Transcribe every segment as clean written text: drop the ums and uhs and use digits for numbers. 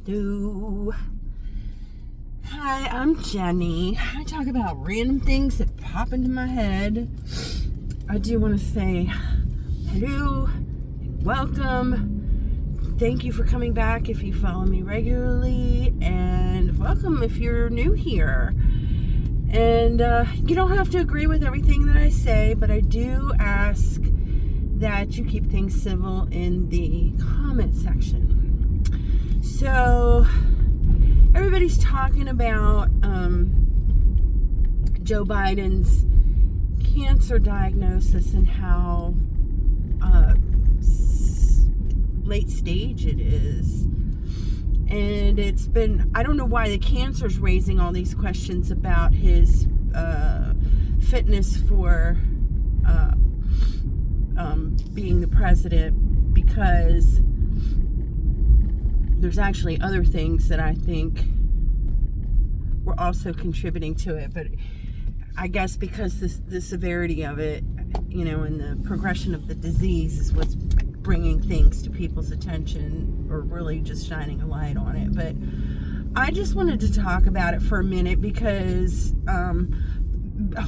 Hello. Hi, I'm Jenny. I talk about random things that pop into my head. I do want to say hello and welcome. Thank you for coming back if you follow me regularly, and welcome if you're new here. And you don't have to agree with everything that I say, but I do ask that you keep things civil in the comment section. So everybody's talking about Joe Biden's cancer diagnosis and how late stage it is. And it's been, I don't know why the cancer's raising all these questions about his fitness for being the president, because there's actually other things that I think were also contributing to it. But I guess because the severity of it, and the progression of the disease is what's bringing things to people's attention, or really just shining a light on it. But I just wanted to talk about it for a minute because,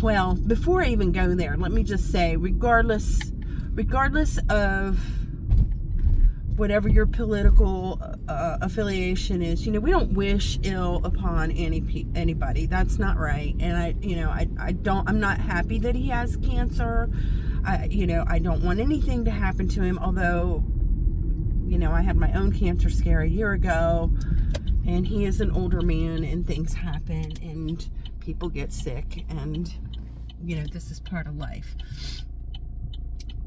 well, before I even go there, let me just say, regardless of whatever your political affiliation is, we don't wish ill upon anybody. That's not right. And I'm not happy that he has cancer. I don't want anything to happen to him, although, I had my own cancer scare a year ago, and he is an older man, and things happen, and people get sick, and, this is part of life.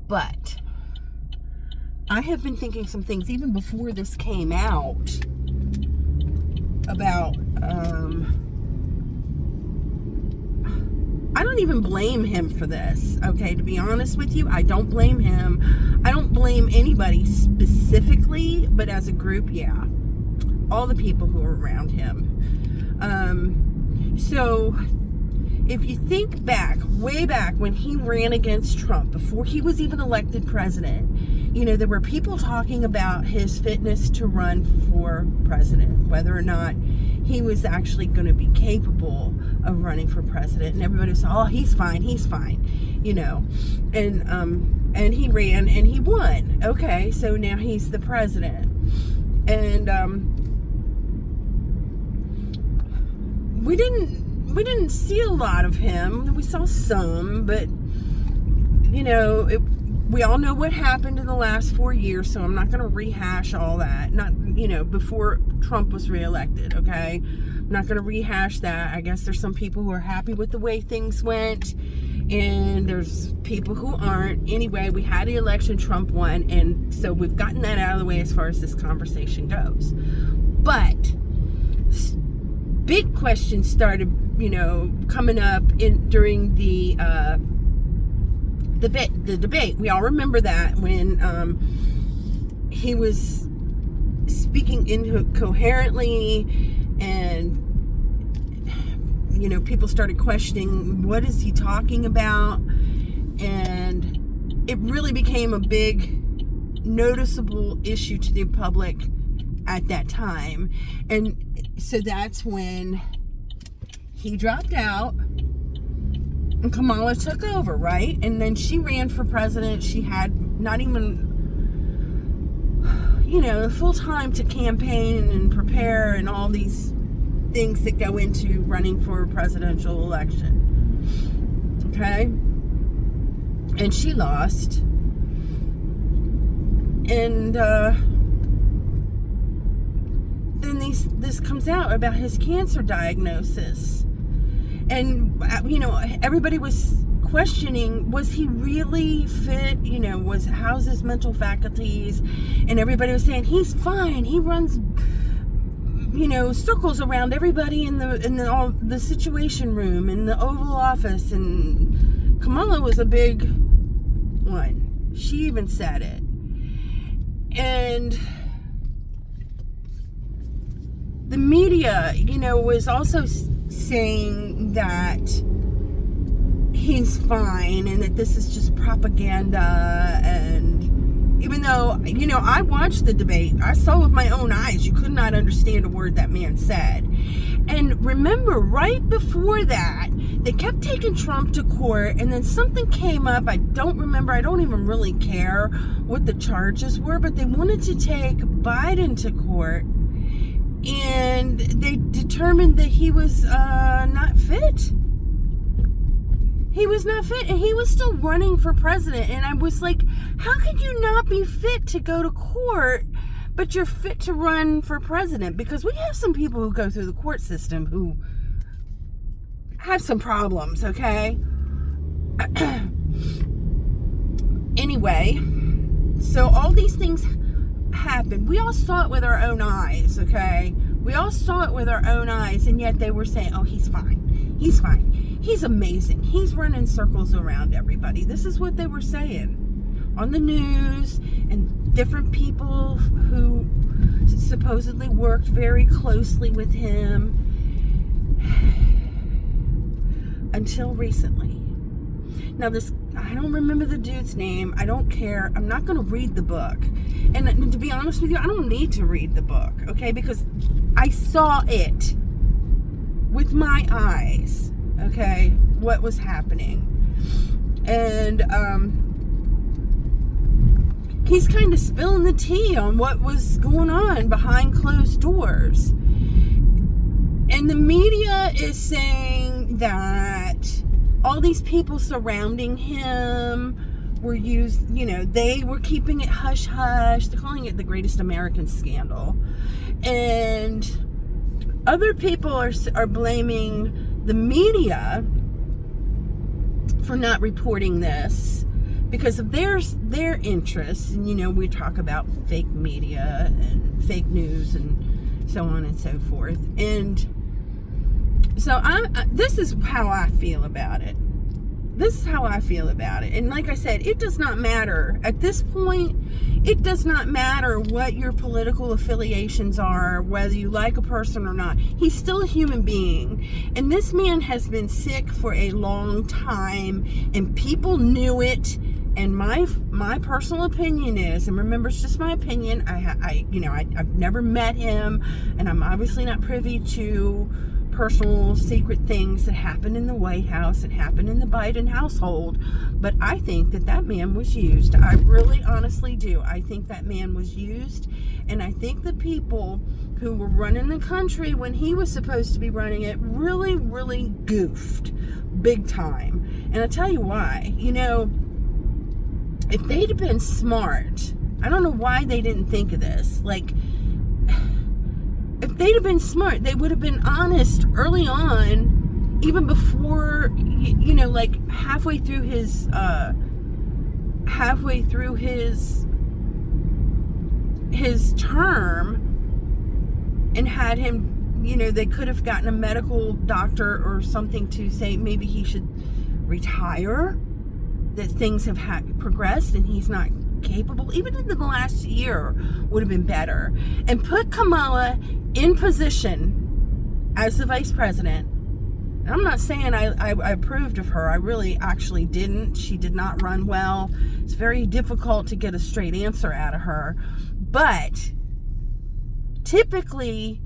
But I have been thinking some things even before this came out about, I don't even blame him for this, okay? To be honest with you, I don't blame him. I don't blame anybody specifically, but as a group, yeah. All the people who are around him. So if you think back, way back when he ran against Trump, before he was even elected president, there were people talking about his fitness to run for president, whether or not he was actually going to be capable of running for president. And everybody was, oh, he's fine, and he ran and he won. Okay, so now he's the president. And we didn't see a lot of him. We saw some, but we all know what happened in the last 4 years, so I'm not going to rehash all that. Not, before Trump was reelected, okay? I'm not going to rehash that. I guess there's some people who are happy with the way things went, and there's people who aren't. Anyway, we had the election, Trump won, and so we've gotten that out of the way as far as this conversation goes. But big questions started, coming up during the debate. We all remember that when he was speaking incoherently, and people started questioning, what is he talking about? And it really became a big noticeable issue to the public at that time. And so that's when he dropped out and Kamala took over, right? And then she ran for president. She had not even, full time to campaign and prepare and all these things that go into running for a presidential election. Okay? And she lost. And then this comes out about his cancer diagnosis. And, everybody was questioning, was he really fit? How's his mental faculties? And everybody was saying, he's fine. He runs, circles around everybody in the Situation Room, in the Oval Office. And Kamala was a big one. She even said it. And the media, was also saying that he's fine and that this is just propaganda, and Even though, I watched the debate. I saw with my own eyes. You could not understand a word that man said. And remember, right before that, they kept taking Trump to court, and then something came up. I don't remember. I don't even really care what the charges were, but they wanted to take Biden to court, and they determined that he was not fit. He was not fit, and he was still running for president. And I was like, how could you not be fit to go to court, but you're fit to run for president? Because we have some people who go through the court system who have some problems, okay? Anyway, so all these things happened. We all saw it with our own eyes, okay? We all saw it with our own eyes, and yet they were saying, oh, he's fine. He's fine. He's amazing. He's running circles around everybody. This is what they were saying on the news, and different people who supposedly worked very closely with him until recently. Now this, I don't remember the dude's name. I don't care. I'm not going to read the book. And to be honest with you, I don't need to read the book, okay? Because I saw it with my eyes, okay, what was happening. And he's kind of spilling the tea on what was going on behind closed doors. And the media is saying that all these people surrounding him were used, they were keeping it hush-hush. They're calling it the greatest American scandal. And other people are blaming the media for not reporting this because of their interests. And, we talk about fake media and fake news and so on and so forth. And so this is how I feel about it. This is how I feel about it. And like I said, it does not matter. At this point, it does not matter what your political affiliations are, whether you like a person or not. He's still a human being. And this man has been sick for a long time, and people knew it. And my personal opinion is, and remember, it's just my opinion. I've never met him, and I'm obviously not privy to personal secret things that happened in the White House and happened in the Biden household, but I think that man was used. I really honestly do. I think that man was used, and I think the people who were running the country when he was supposed to be running it really, really goofed big time. And I'll tell you why. If they'd have been smart, I don't know why they didn't think of this. If they'd have been smart, they would have been honest early on, even before, halfway through his term, and had him, they could have gotten a medical doctor or something to say maybe he should retire, that things have progressed and he's not capable. Even in the last year would have been better, and put Kamala in position as the vice president. And I'm not saying I approved of her. I really actually didn't. She did not run well. It's very difficult to get a straight answer out of her. But typically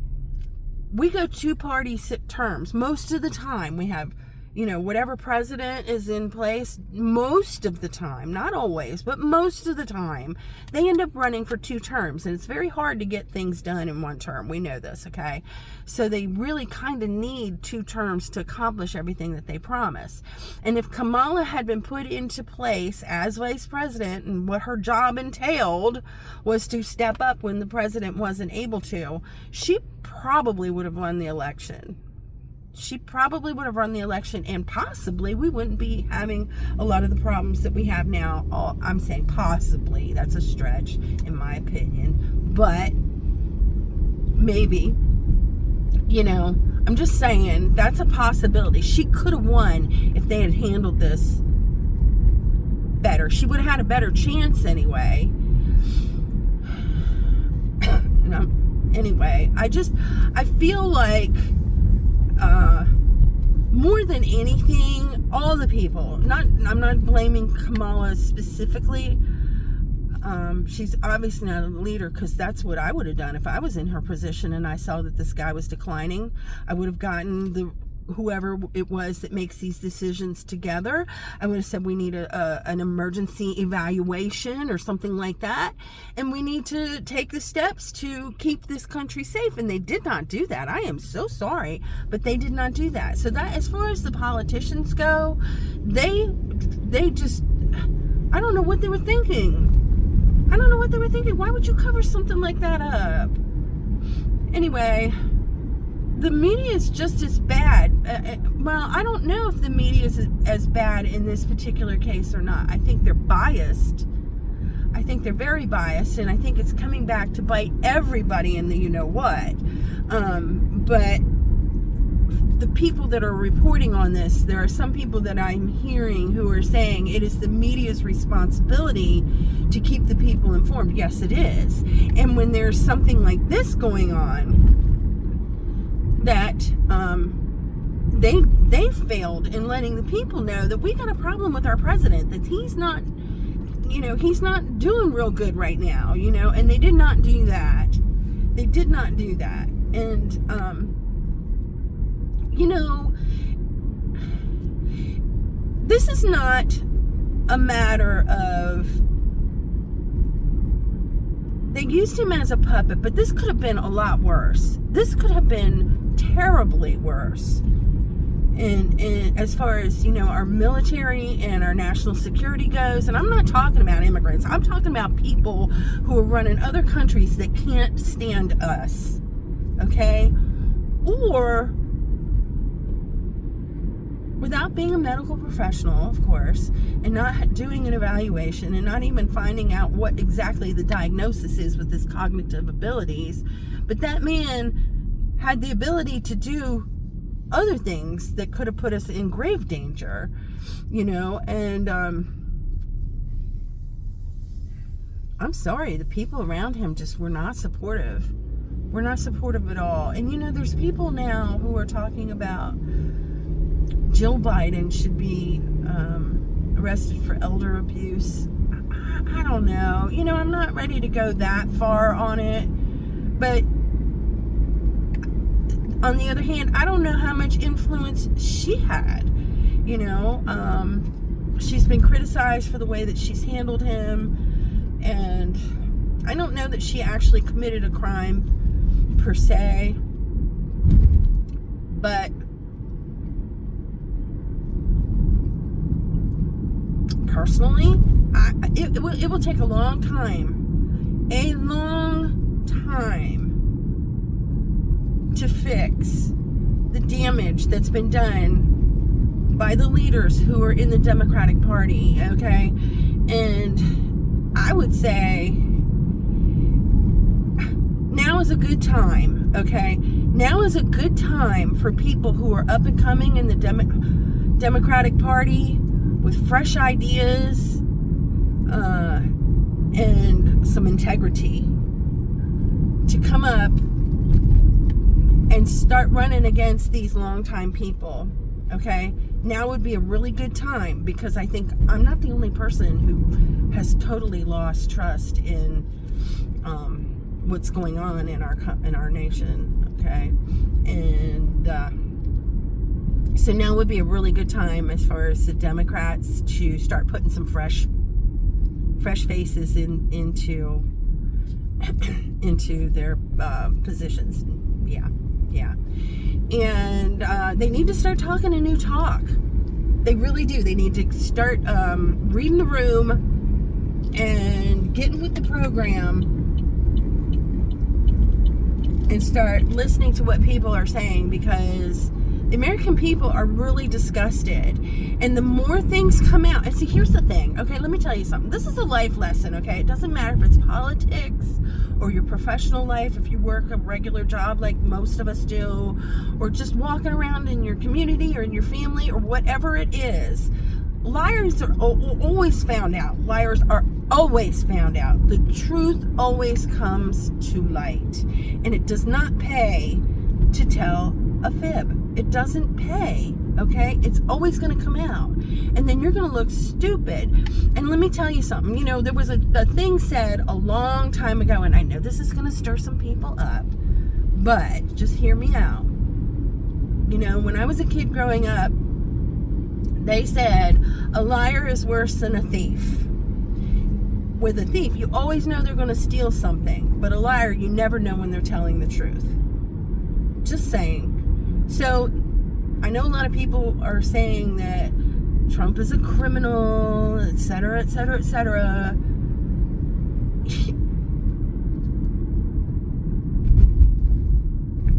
we go two-party terms. Most of the time we have, whatever president is in place, most of the time, not always, but most of the time, they end up running for 2 terms. And it's very hard to get things done in 1 term. We know this, okay? So they really kind of need 2 terms to accomplish everything that they promise. And if Kamala had been put into place as vice president, and what her job entailed was to step up when the president wasn't able to, she probably would have won the election. She probably would have run the election, and possibly we wouldn't be having a lot of the problems that we have now. I'm saying possibly. That's a stretch, in my opinion. But maybe, I'm just saying that's a possibility. She could have won if they had handled this better. She would have had a better chance anyway. Anyway, I feel like more than anything, all the people, I'm not blaming Kamala specifically, She's obviously not a leader, because that's what I would have done if I was in her position and I saw that this guy was declining. I would have gotten whoever it was that makes these decisions together. I would have said, we need an emergency evaluation or something like that, and we need to take the steps to keep this country safe. And they did not do that. I am so sorry, but they did not do that. So that, as far as the politicians go, they just, I don't know what they were thinking. I don't know what they were thinking. Why would you cover something like that up? Anyway, the media is just as bad. Well, I don't know if the media is as bad in this particular case or not. I think they're biased. I think they're very biased, and I think it's coming back to bite everybody in the you-know-what. But the people that are reporting on this, there are some people that I'm hearing who are saying it is the media's responsibility to keep the people informed. Yes, it is. And when there's something like this going on, that they failed in letting the people know that we got a problem with our president, that he's not doing real good right now, and they did not do that. They did not do that. And this is not a matter of, they used him as a puppet, but this could have been a lot worse. This could have been terribly worse. And as far as, our military and our national security goes, and I'm not talking about immigrants, I'm talking about people who are running other countries that can't stand us, okay? Or, without being a medical professional, of course, and not doing an evaluation, and not even finding out what exactly the diagnosis is with his cognitive abilities, but that man had the ability to do other things that could have put us in grave danger, and I'm sorry, the people around him just were not supportive. We're not supportive at all. And there's people now who are talking about Jill Biden should be arrested for elder abuse. I don't know. I'm not ready to go that far on it. But on the other hand, I don't know how much influence she had. She's been criticized for the way that she's handled him. And I don't know that she actually committed a crime per se. But personally, it will take a long time to fix the damage that's been done by the leaders who are in the Democratic Party, okay? And I would say now is a good time, okay? Now is a good time for people who are up and coming in the Democratic Party with fresh ideas and some integrity to come up and start running against these longtime people, okay? Now would be a really good time, because I think I'm not the only person who has totally lost trust in what's going on in our nation, okay? And so now would be a really good time as far as the Democrats to start putting some fresh faces into their positions. Yeah. And they need to start talking a new talk. They really do. They need to start reading the room and getting with the program and start listening to what people are saying, because the American people are really disgusted. And the more things come out, and see, here's the thing, okay, let me tell you something. This is a life lesson, okay? It doesn't matter if it's politics or your professional life, if you work a regular job like most of us do, or just walking around in your community or in your family or whatever it is. Liars are always found out. Liars are always found out. The truth always comes to light. And it does not pay to tell a fib. It doesn't pay, okay? It's always going to come out. And then you're going to look stupid. And let me tell you something. You know, there was a thing said a long time ago, and I know this is going to stir some people up, but just hear me out. You know, when I was a kid growing up, they said a liar is worse than a thief. With a thief, you always know they're going to steal something, but a liar, you never know when they're telling the truth. Just saying. So, I know a lot of people are saying that Trump is a criminal, etc., etc., etc.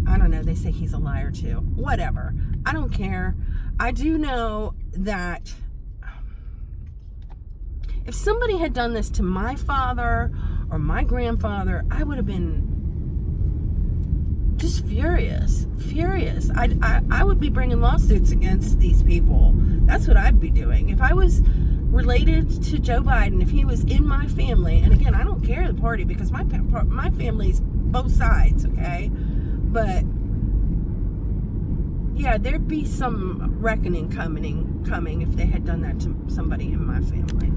I don't know, they say he's a liar too. Whatever. I don't care. I do know that if somebody had done this to my father or my grandfather, I would have been just furious. I would be bringing lawsuits against these people. That's what I'd be doing. If I was related to Joe Biden, if he was in my family, and again, I don't care the party because my family's both sides, okay? But yeah, there'd be some reckoning coming if they had done that to somebody in my family.